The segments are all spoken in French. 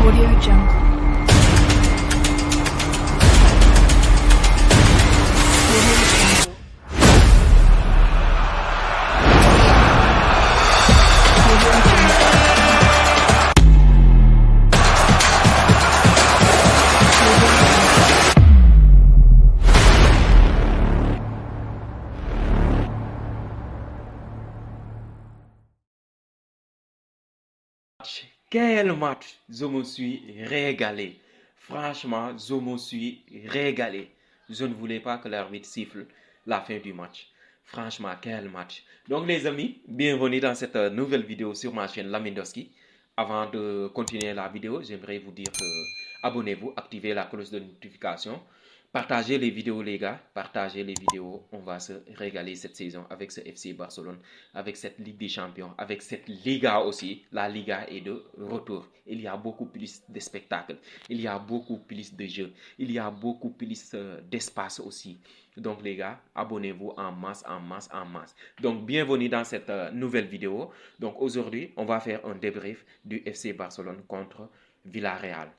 Audio Jungle. Audio Jungle. Audio Jungle. Quel match! Je me suis régalé. Franchement, je me suis régalé. Je ne voulais pas que l'arbitre siffle la fin du match. Franchement, quel match! Donc les amis, bienvenue dans cette nouvelle vidéo sur ma chaîne Lamindoski. Avant de continuer la vidéo, j'aimerais vous dire que abonnez-vous, activez la cloche de notification. Partagez les vidéos les gars, partagez les vidéos, on va se régaler cette saison avec ce FC Barcelone, avec cette Ligue des Champions, avec cette Liga aussi. La Liga est de retour. Il y a beaucoup plus de spectacles, il y a beaucoup plus de jeux, il y a beaucoup plus d'espace aussi. Donc les gars, abonnez-vous en masse, en masse, en masse. Donc bienvenue dans cette nouvelle vidéo. Donc aujourd'hui, on va faire un débrief du FC Barcelone contre Villarreal.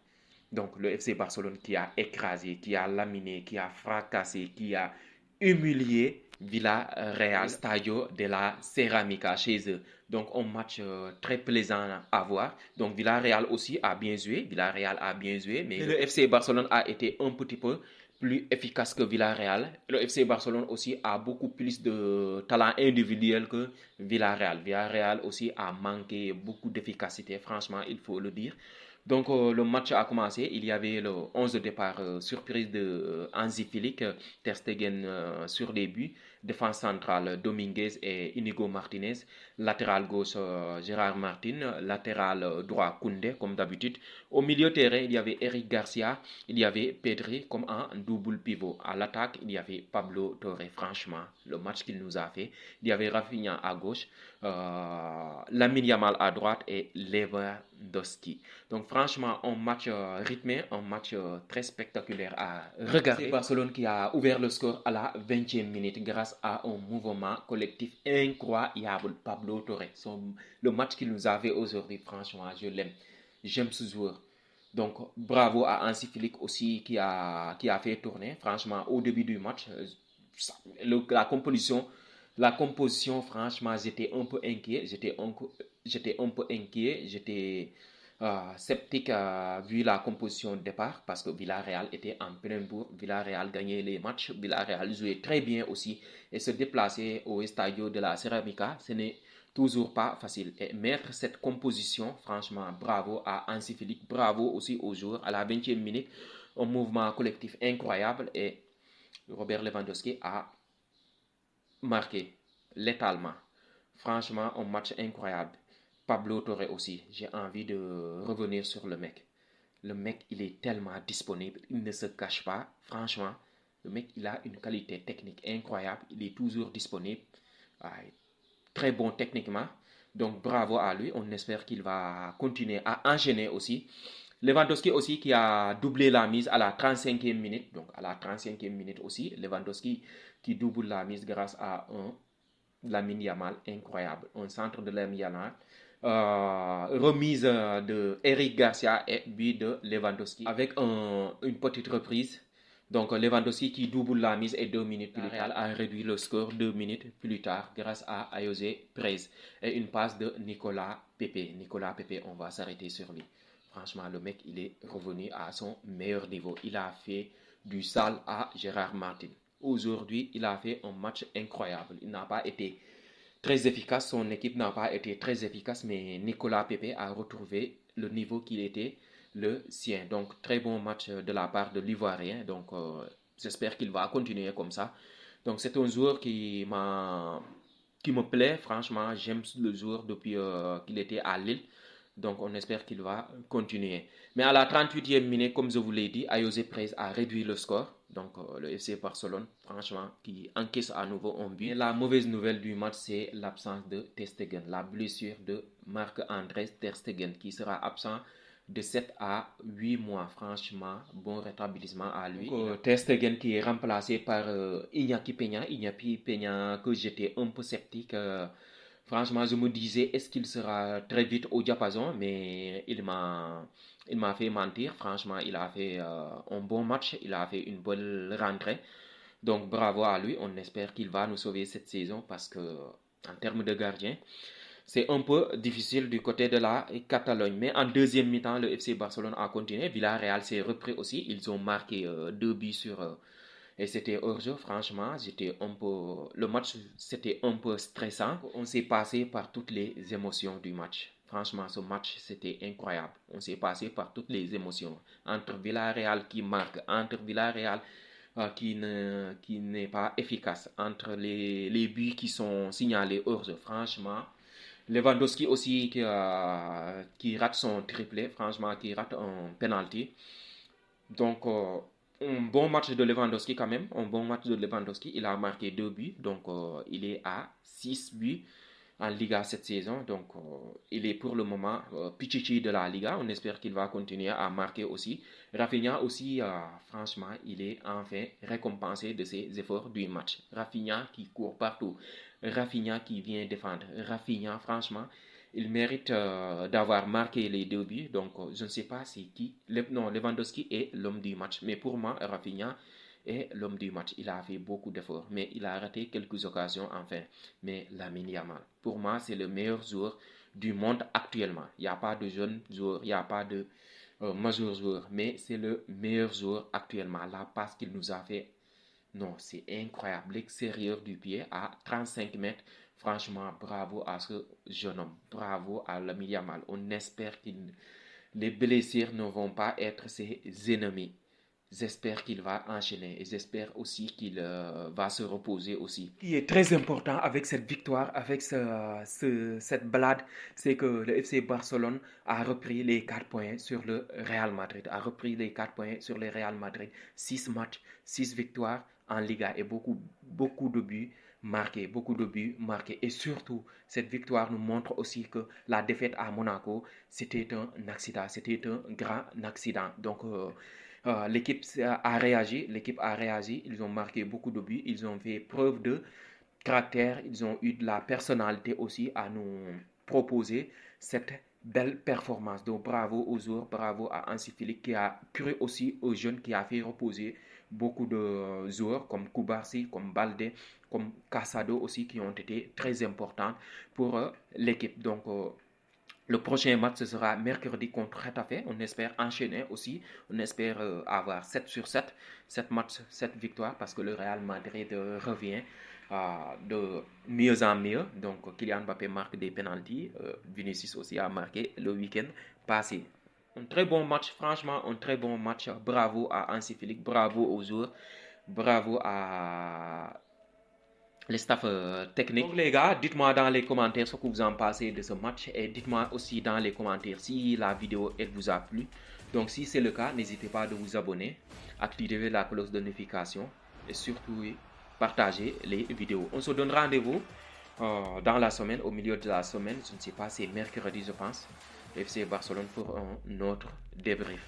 Donc le FC Barcelone qui a écrasé, qui a laminé, qui a fracassé, qui a humilié Villarreal, Stadio de la Ceramica chez eux. Donc un match très plaisant à voir. Donc Villarreal aussi a bien joué, mais le FC Barcelone a été un petit peu plus efficace que Villarreal. Le FC Barcelone aussi a beaucoup plus de talent individuel que Villarreal. Villarreal aussi a manqué beaucoup d'efficacité, franchement, il faut le dire. Donc le match a commencé, il y avait le 11 de départ surprise de Hansi Flick, Ter Stegen sur les buts, défense centrale Dominguez et Inigo Martinez, latéral gauche Gérard Martin, latéral droit Koundé comme d'habitude. Au milieu terrain, il y avait Eric Garcia, il y avait Pedri comme un double pivot. À l'attaque, il y avait Pablo Torre. Franchement, le match qu'il nous a fait, il y avait Rafinha à gauche, Lamine Yamal à droite et Lewandowski. Donc franchement, un match rythmé, un match très spectaculaire à regarder. C'est Barcelone qui a ouvert le score à la 20e minute grâce à un mouvement collectif incroyable. Pablo Torre, le match qu'il nous a fait aujourd'hui, franchement, je l'aime. J'aime ce joueur. Donc bravo à Hansi Flick aussi qui a fait tourner. Franchement, au début du match, la composition, franchement, j'étais un peu inquiet. J'étais sceptique vu la composition de départ parce que Villarreal était en plein bourg. Villarreal gagnait les matchs. Villarreal jouait très bien aussi et se déplacer au Estadio de la Ceramica, ce n'est toujours pas facile. Et mettre cette composition, franchement, bravo à Hansi Flick, bravo aussi aux joueurs. À la 20e minute, un mouvement collectif incroyable et Robert Lewandowski a marqué létalement. Franchement, un match incroyable. Pablo Torre aussi, j'ai envie de revenir sur le mec. Le mec, il est tellement disponible, il ne se cache pas. Franchement, le mec, il a une qualité technique incroyable, il est toujours disponible. Très bon techniquement. Donc bravo à lui, on espère qu'il va continuer à enchaîner aussi. Lewandowski aussi qui a doublé la mise à la 35e minute. Donc à la 35e minute aussi, Lewandowski qui double la mise grâce à un Lamine Yamal incroyable. Un centre de Lamine Yamal. Remise de Eric Garcia et but de Lewandowski. Avec une petite reprise. Donc Lewandowski qui double la mise et 2 minutes plus tard a réduit le score 2 minutes plus tard grâce à Ayoze Perez et une passe de Nicolas Pepe. Nicolas Pepe, on va s'arrêter sur lui. Franchement, le mec, il est revenu à son meilleur niveau. Il a fait du sale à Gérard Martin. Aujourd'hui, il a fait un match incroyable. Il n'a pas été très efficace, son équipe n'a pas été très efficace, mais Nicolas Pepe a retrouvé le niveau qu'il était le sien. Donc, très bon match de la part de l'Ivoirien. Donc, j'espère qu'il va continuer comme ça. Donc, c'est un joueur qui me plaît. Franchement, j'aime le joueur depuis qu'il était à Lille. Donc, on espère qu'il va continuer. Mais à la 38e minute, comme je vous l'ai dit, Ayoze Perez a réduit le score. Donc, le FC Barcelone, franchement, qui encaisse à nouveau un but. Et la mauvaise nouvelle du match, c'est l'absence de Ter Stegen. La blessure de Marc-André Ter Stegen, qui sera absent de 7 à 8 mois. Franchement, bon rétablissement à lui. Donc, Ter Stegen qui est remplacé par Iñaki Peña. Iñaki Peña que j'étais un peu sceptique Franchement, je me disais, est-ce qu'il sera très vite au diapason? Mais il m'a fait mentir. Franchement, il a fait un bon match. Il a fait une bonne rentrée. Donc, bravo à lui. On espère qu'il va nous sauver cette saison parce que, en termes de gardien, c'est un peu difficile du côté de la Catalogne. Mais en deuxième mi-temps, le FC Barcelone a continué. Villarreal s'est repris aussi. Ils ont marqué 2 buts et c'était hors-jeu. Franchement, le match, c'était un peu stressant. On s'est passé par toutes les émotions du match. Franchement, ce match, c'était incroyable. On s'est passé par toutes les émotions. Entre Villarreal qui marque, entre Villarreal qui n'est pas efficace, entre les buts qui sont signalés hors-jeu. Franchement, Lewandowski aussi qui rate son triplé, franchement, qui rate un penalty. Donc, un bon match de Lewandowski quand même. Un bon match de Lewandowski. Il a marqué 2 buts. Donc, il est à 6 buts en Liga cette saison. Donc, il est pour le moment Pichichi de la Liga. On espère qu'il va continuer à marquer aussi. Rafinha aussi, franchement, il est enfin récompensé de ses efforts du match. Rafinha qui court partout. Rafinha qui vient défendre. Rafinha, franchement, il mérite d'avoir marqué les 2 buts. Donc, je ne sais pas c'est qui. Non, Lewandowski est l'homme du match. Mais pour moi, Rafinha est l'homme du match. Il a fait beaucoup d'efforts. Mais il a raté quelques occasions, enfin. Mais Lamine Yamal, pour moi, c'est le meilleur joueur du monde actuellement. Il n'y a pas de jeune joueur. Il n'y a pas de majeur joueur. Mais c'est le meilleur joueur actuellement. La passe qu'il nous a fait, non, c'est incroyable. L'extérieur du pied à 35 mètres. Franchement, bravo à ce jeune homme. Bravo à Lamine Yamal. On espère que les blessures ne vont pas être ses ennemis. J'espère qu'il va enchaîner et j'espère aussi qu'il va se reposer aussi. Ce qui est très important avec cette victoire, avec cette balade, c'est que le FC Barcelone a repris les 4 points sur le Real Madrid. A repris les 4 points sur le Real Madrid. 6 matchs, 6 victoires en Liga et beaucoup de buts marqués, beaucoup de buts marqués. Et surtout, cette victoire nous montre aussi que la défaite à Monaco, c'était un accident, c'était un grand accident. Donc, l'équipe a réagi, ils ont marqué beaucoup de buts, ils ont fait preuve de caractère, ils ont eu de la personnalité aussi à nous proposer cette belle performance. Donc bravo aux joueurs, bravo à Hansi Flick qui a cru aussi aux jeunes, qui a fait reposer beaucoup de joueurs comme Koubarsi, comme Balde, comme Casado aussi qui ont été très importants pour l'équipe. Donc le prochain match, ce sera mercredi contre Retafe. On espère enchaîner aussi. On espère avoir 7 sur 7, 7 matchs, 7 victoires, parce que le Real Madrid revient de mieux en mieux. Donc, Kylian Mbappé marque des penalties. Vinicius aussi a marqué le week-end passé. Un très bon match, franchement, un très bon match. Bravo à Hansi Flick, bravo aux joueurs, bravo à les staffs techniques. Donc les gars, dites-moi dans les commentaires ce que vous en pensez de ce match et dites-moi aussi dans les commentaires si la vidéo elle vous a plu. Donc si c'est le cas, n'hésitez pas de vous abonner, activer la cloche de notification et surtout partager les vidéos. On se donne rendez-vous dans la semaine, au milieu de la semaine, je ne sais pas, c'est mercredi je pense, FC Barcelone pour un autre débrief.